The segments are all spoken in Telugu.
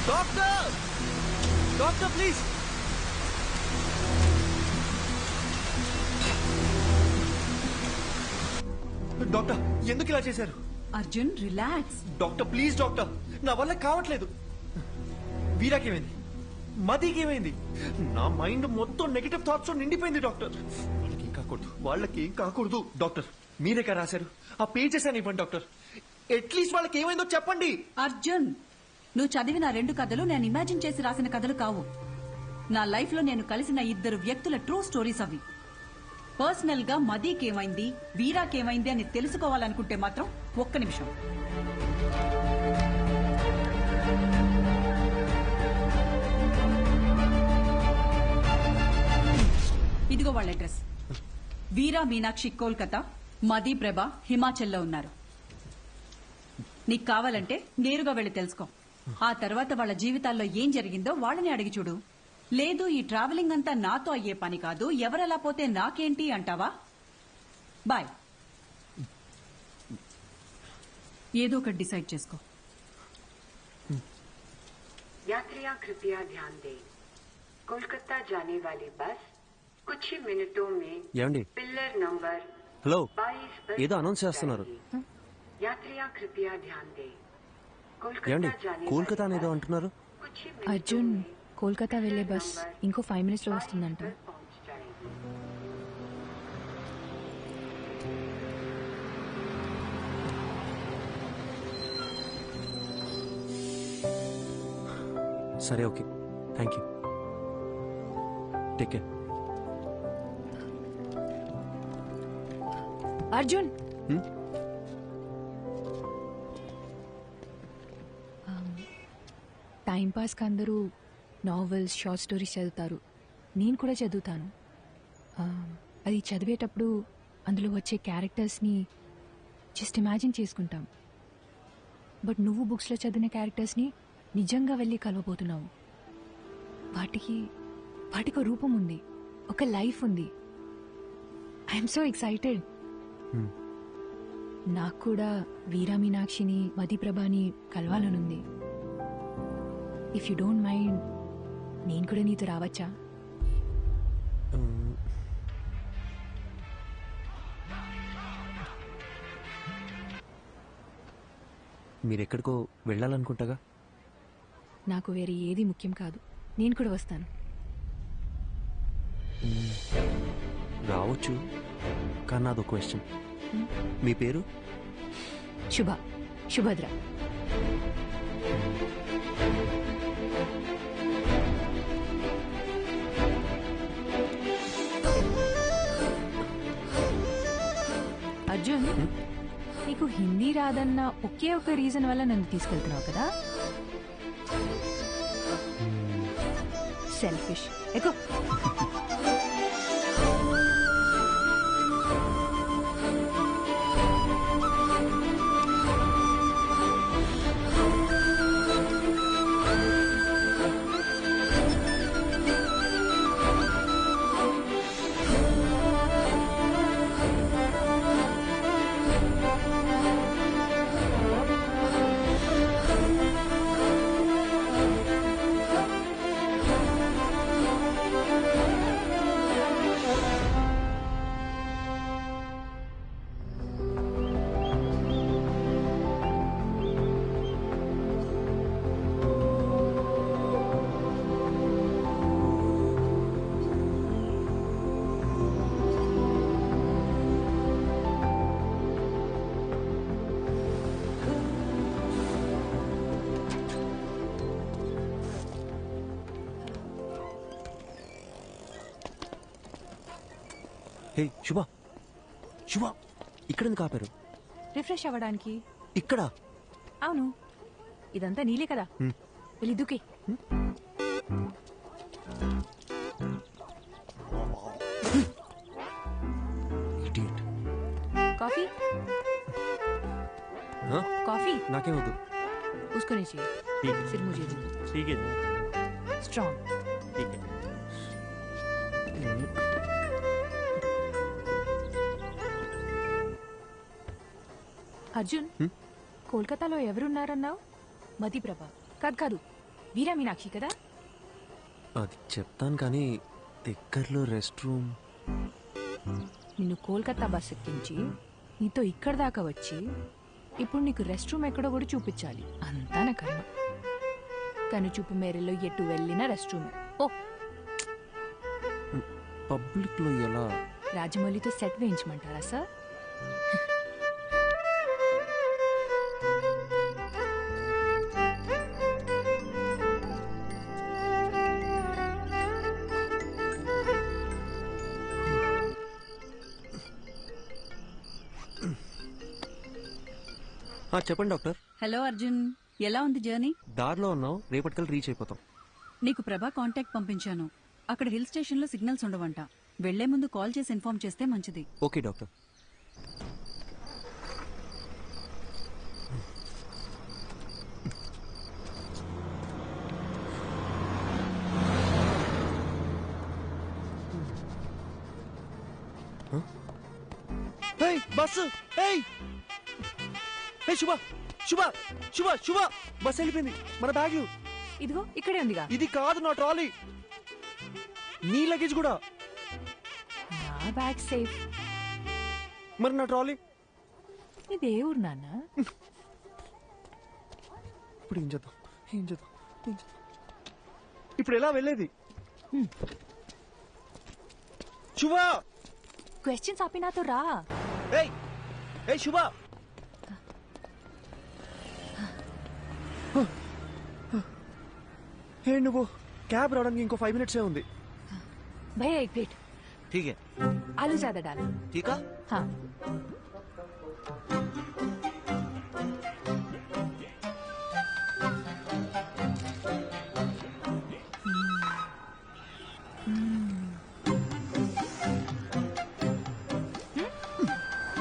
Doctor doctor please. డాక్టర్ ఎందుకు ఇలా చేశారు? Arjun relax. Doctor please doctor, నా వల్ల కావట్లేదు. వీరాకేమైంది? మదికేమైంది? నా మైండ్ మొత్తం నెగటివ్ థాట్స్ నిండిపోయింది డాక్టర్. వాళ్ళకి ఏం కాకూడదు డాక్టర్. మీరే కదా రాశారు, ఆ పేజెస్ అని ఇవ్వండి డాక్టర్. అట్లీస్ట్ వాళ్ళకి ఏమైందో చెప్పండి. అర్జున్, నువ్వు చదివిన 2 కథలు నేను ఇమాజిన్ చేసి రాసిన కథలు కావు. నా లైఫ్ లో నేను కలిసిన 2 వ్యక్తుల ట్రూ స్టోరీస్ అవి. పర్సనల్ గా మదీకేమైంది, వీరాకేమైంది అని తెలుసుకోవాలనుకుంటే మాత్రం ఒక్క నిమిషం. ఇదిగో వాళ్ళ అడ్రస్. వీరా మీనాక్షి కోల్కతా, మదీ ప్రభ హిమాచల్లో ఉన్నారు. నీకు కావాలంటే నేరుగా వెళ్లి తెలుసుకో. ఆ తర్వాత వాళ్ళ జీవితాల్లో ఏం జరిగిందో వాళ్ళని అడిగి చూడు. లేదు ఈ ట్రావెలింగ్ అంతా నాతో అయ్యే పని కాదు, ఎవరెలా పోతే నాకేంటి అంటావా? బాయ్. ఏదో ఒకటి డిసైడ్ చేసుకో. यात्रियां कृपया ध्यान दें, कोलकाता जाने वाली बस कुछ ही मिनटों में पिलर नंबर 22 पर ఏదో అనౌన్స్ చేస్తున్నారు. यात्रियां कृपया ध्यान दें, కోల్కతా అనేదో అంటున్నారు. అర్జున్, కోల్కతా వెళ్లే బస్ ఇంకో 5 minutes లో వస్తుందంట. సరే okay, thank you. Take care. Arjun, time pass కి అందరూ నావెల్స్, షార్ట్ స్టోరీస్ చదువుతారు. నేను కూడా చదువుతాను. అది చదివేటప్పుడు అందులో వచ్చే క్యారెక్టర్స్ని జస్ట్ ఇమాజిన్ చేసుకుంటాం. బట్ నువ్వు బుక్స్లో చదివిన క్యారెక్టర్స్ని నిజంగా వెళ్ళి కలవబోతున్నావు. వాటికి ఒక రూపం ఉంది, ఒక లైఫ్ ఉంది. I'm so excited. నాకు కూడా వీరా మీనాక్షిని, మదీ ప్రభాని కలవాలనుంది. ఇఫ్ యూ డోంట్ మైండ్, నేను కూడా నీతో రావచ్చా? మీరెక్కడికో వెళ్ళాలనుకుంటాగా. నాకు వేరే ఏది ముఖ్యం కాదు, నేను కూడా వస్తాను. రావచ్చు, కానీ నాదో క్వశ్చన్. మీ పేరు? శుభద్ర. అర్జున్, నీకు హిందీ రాదన్న ఒకే ఒక రీజన్ వల్ల నన్ను తీసుకెళ్తున్నావు కదా? సెల్ఫిష్. ఎక్కువ. హే శుభ, ఇక్కడ ఎందుకు ఆపారు? రిఫ్రెష్ అవ్వడానికి. ఇక్కడ? అవును, ఇదంతా నీలే కదా. వెళ్ళి దూకే. కాఫీ? కాఫీ నాకేం వద్దు. उसको नहीं चाहिए, सिर्फ मुझे दो. ठीक है. स्ट्रॉन्ग. ठीक है. అర్జున్, కోల్కతాలో ఎవరున్నారన్నావు? మదీ ప్రభ. కాదు, వీరా మీనాక్షి కదా? అది చెప్తాను కానీ దగ్గరలో రెస్ట్ రూమ్. నిన్ను కోల్కతా బస్ ఎక్కించి నీతో ఇక్కడ దాకా వచ్చి ఇప్పుడు నీకు రెస్ట్ రూమ్ ఎక్కడో కూడా చూపించాలి. అంతా నా కర్మ. కనుచూపు మేరలో ఎటు వెళ్ళినా రెస్ట్ రూమ్. ఓ పబ్లిక్లో ఎలా? రాజమౌళితో సెట్ వేయించమంటారా సార్? చెప్పండి డాక్టర్. హలో అర్జున్, ఎలా ఉంది జర్నీ? దారిలో ఉన్నాం, రేపటికల్ రీచ్ అయిపోతాం. నీకు ప్రభా కాంటాక్ట్ పంపించాను. అక్కడ హిల్ స్టేషన్ లో సిగ్నల్స్ ఉండవంట. వెళ్లే ముందు కాల్ చేసి ఇన్ఫార్మ్ చేస్తే మంచిది. Okay doctor. బస్సు! శుభ శుభ శుభ శుభ బస్ వెళ్ళిపోయింది. మన బ్యాగ్లు ఇదిగో ఇక్కడే ఉందిగా. ఇది కాదు నా ట్రాలీ. నీ లగేజ్ కూడా. నా బ్యాగ్ సేఫ్. మరి నా ట్రాలీ? ఇదే ఊరు నాన్న. ఇప్పుడు ఏం చేద్దాం? ఇప్పుడు ఎలా వెళ్ళేది? శుభ! క్వశ్చన్స్ ఆపి నాతో రా. శుభ! నువ్వు క్యాబ్ రావడానికి ఇంకో 5 minutes ఉంది. भैया एक प्लेट. ठीक है. आलू ज्यादा डालो. ठीक है. हाँ.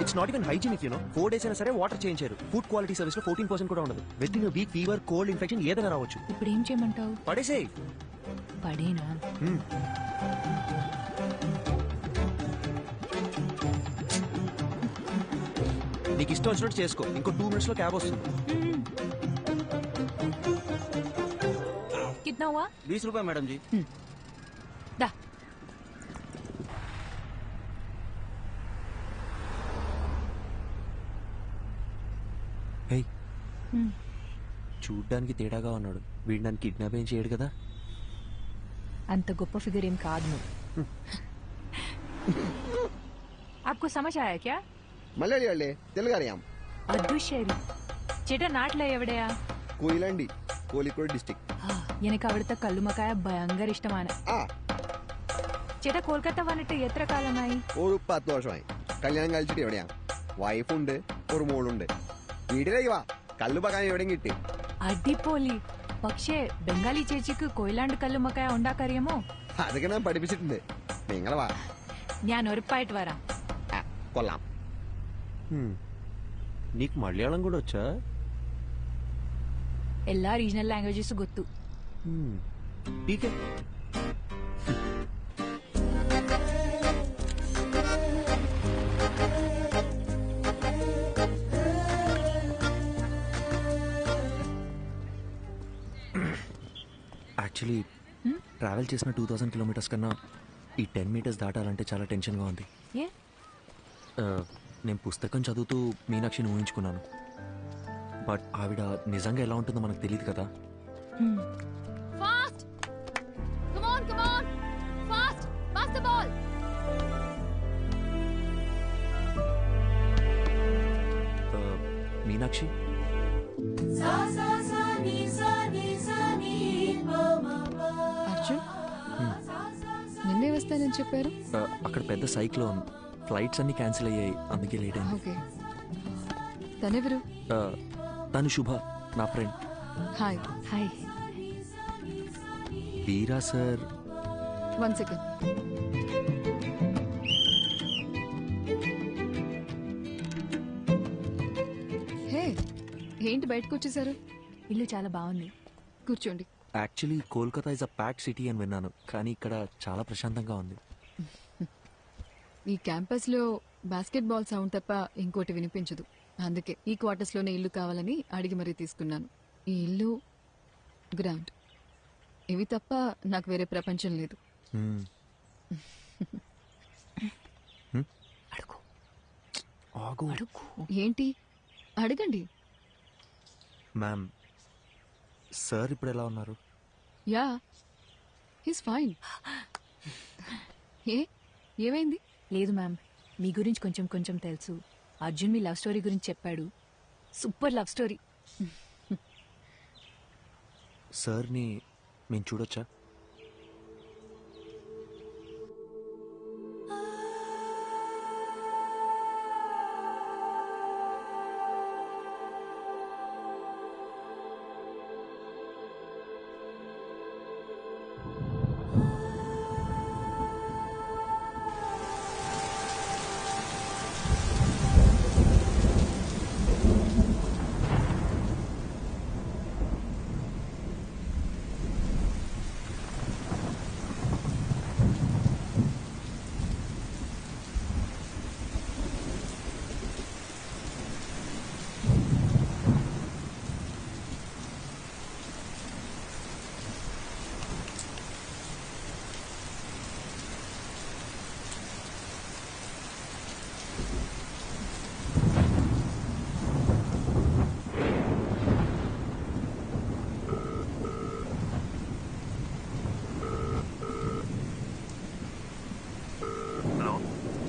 It's not even hygienic, 4 days అయినా సరే వాటర్ చేంజ్ చేయరు. ఫుడ్ క్వాలిటీ సర్వీస్ లో 14% కూడా ఉండదు. With in week fever, cold, infection ఏదైనా రావచ్చు. ఇప్పుడు ఏం చేయమంటావు? పడేసేయ్. పడేనా? నీకు ఇష్టం వచ్చినట్టు చేసుకో. ఇంకో 2 minutes లో క్యాబ్ వస్తుంది. कितना हुआ? 20 रुपए मैडम जी. दा. చూడ్డానికి తేడాగా ఉన్నాడు. వీడు నన్ను కిడ్నాప్ ఏం చేయడు కదా? అంత గొప్ప ఫిగర్ ఏం కాదు నువ్వు. आपको समझ आया क्या? മലയാളി അല്ലേ? തെലുങ്ക് അറിയാം. അദുശേരി ചേട്ടാ നാട്ടിലെ എവിടെയാ? കൊയിലാണ്ടി, കോഴിക്കോട് ഡിസ്ട്രിക്ട്. എനിക്ക് അവിടുത്തെ കല്ലുമക്കായ ഭയങ്കര ഇഷ്ടമാണ്. ആ ചേട്ടാ കൊൽക്കത്ത വന്നിട്ട് എത്ര കാലമായി? ഒരു 10 വർഷമായി. കല്യാണം കഴിച്ചിട്ട് എവിടെയാ? വൈഫുണ്ട്, ഒരു മോളുണ്ട്. വീട്ടിലേക്ക് വാ, കല്ലുപക്കാൻ എവിടെയും കിട്ടി. അടിപൊളി. പക്ഷേ ബംഗാളി ചേച്ചിക്ക് കൊയിലാണ്ട് കല്ലുമക്കായ ഉണ്ടാക്കറിയാമോ? അതൊക്കെ ഞാൻ പഠിപ്പിച്ചിട്ടുണ്ട്. നിങ്ങളെ വാ. ഞാൻ ഉറപ്പായിട്ട് വരാം. കൊള്ളാം. నీకు మలయాళం కూడా వచ్చా? എല്ലാ రీజనల్ లాంగ్వేజెస్ ಗೊತ್ತು. ठीक है. యాక్చువల్లీ ట్రావెల్ చేసిన 2000 kilometers కన్నా ఈ 10 meters దాటాలంటే చాలా టెన్షన్గా ఉంది. ఏ? నేను పుస్తకం చదువుతూ మీనాక్షిని ఊహించుకున్నాను. బట్ ఆవిడ నిజంగా ఎలా ఉంటుందో మనకు తెలియదు కదా. Fast! Come on, come on! Fast! Pass the ball! Meenakshi, Arjun నిన్నే వస్తానని చెప్పారు. అక్కడ పెద్ద సైక్లోన్, ఫ్లైట్స్ అన్ని క్యాన్సిల్ అయ్యాయి, అందుకే లేట్ అయింది. ఓకే. తనెవరు? తను శుభ, నా ఫ్రెండ్. హాయ్. హాయ్. వీరా సార్. 1 second. హే, ఏంటి బయటకు వచ్చేసారు? ఇల్లు చాలా బాగుంది. కూర్చోండి. Actually Kolkata is a pack city అని విన్నాను, కానీ ఇక్కడ చాలా ప్రశాంతంగా ఉంది. ఈ క్యాంపస్ లో బాస్కెట్ బాల్ సౌండ్ తప్ప ఇంకోటి వినిపించదు. అందుకే ఈ క్వార్టర్స్ లోనే ఇల్లు కావాలని అడిగి మరీ తీసుకున్నాను. ఈ ఇల్లు గ్రౌండ్. ఇవి తప్ప నాకు వేరే ప్రపంచం లేదు. అడుగు ఆగు. అడుగు. ఏంటి? అడగండి. మ్యామ్, సార్ ఇప్పుడు ఎలా ఉన్నారు? Yeah, he's fine. ఏమైంది? లేదు మ్యామ్, మీ గురించి కొంచెం కొంచెం తెలుసు. అర్జున్ మీ లవ్ స్టోరీ గురించి చెప్పాడు. Super love story. సార్ని మేము చూడొచ్చా?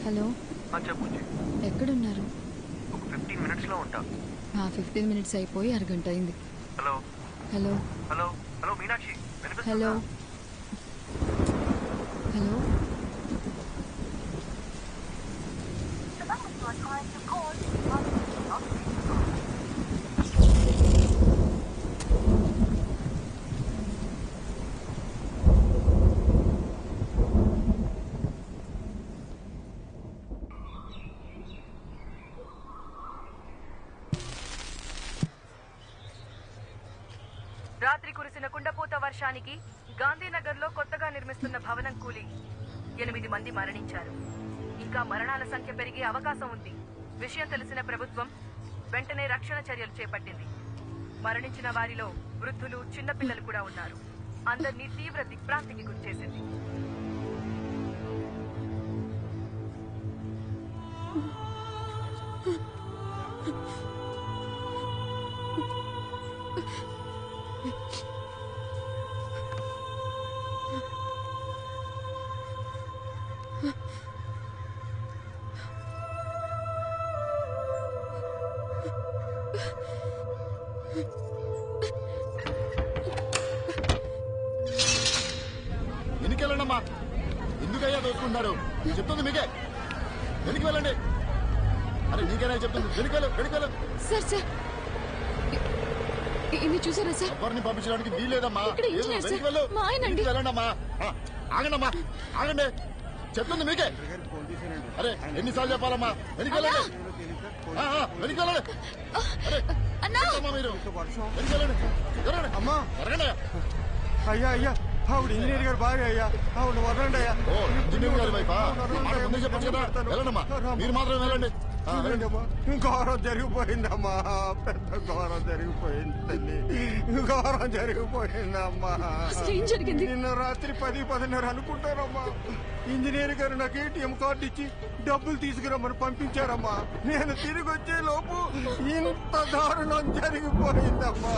హలో, చెప్పు. ఎక్కడున్నారు? ఒక 15 minutesలో ఉంటా. 15 minutes అయిపోయి అరగంట అయింది. Hello hello hello hello Meenakshi, hello hello. రాత్రి కురిసిన కుండపోత వర్షానికి గాంధీనగర్లో కొత్తగా నిర్మిస్తున్న భవనం కూలి 8 మంది మరణించారు. ఇంకా మరణాల సంఖ్య పెరిగే అవకాశం ఉంది. విషయం తెలిసిన ప్రభుత్వం వెంటనే రక్షణ చర్యలు చేపట్టింది. మరణించిన వారిలో వృద్ధులు, చిన్నపిల్లలు కూడా ఉన్నారు. అందరినీ తీవ్ర దిగ్భ్రాంతికి గురిచేసింది. వెనుకెళ్ళండమ్మా. ఎందుకయ్యా దోచుకుంటున్నారు? చెప్తుంది మీకే. వెనక్కి వెళ్ళండి. అరే నీకేనా చెప్తుంది? వెనుకెళ్ళు, వెనుకెళ్ళు. సార్ సార్, ఇది చూసారా సార్? ఎవరిని పంపించడానికి వీల్లేదమ్మా. ఇక్కడ ఇంజనీర్ సార్, వెనక్కి వెళ్ళు. మా ఆయన అండి. వెళ్ళండమ్మా. ఆగండమ్మా, ఆగండి. చెప్తుంది మీకే. అరే ఎన్నిసార్లు చెప్పాలమ్మా? వెనక్కి వెళ్ళండి. వెనక్కి వెళ్ళండి. అరే ఏంటమ్మా మీరు? వెనక్కి వెళ్ళండి. జరగండి అమ్మా, జరగండి. అయ్యా అయ్యా, ఆవిడ ఇంజనీర్ గారు బాగా అయ్యా, ఆవిడ వదలండి అయ్యా. ఓ ఇంజనీర్ గారి వైఫా? ముందే చెప్పచ్చు కదా. వెళ్ళండమ్మా, మీరు మాత్రం వెళ్ళండి. ఘోరం జరిగిపోయిందమ్మా, పెద్ద ఘోరం జరిగిపోయింది తల్లి, ఘోరం జరిగిపోయిందమ్మా. ఏం జరిగింది? నిన్న రాత్రి 10-10:30 అనుకుంటారమ్మా. ఇంజనీర్ గారు నాకు ATM కార్డు ఇచ్చి డబ్బులు తీసుకురమ్మని పంపించారమ్మా. నేను తిరిగి వచ్చే లోపు ఇంత దారుణం జరిగిపోయిందమ్మా.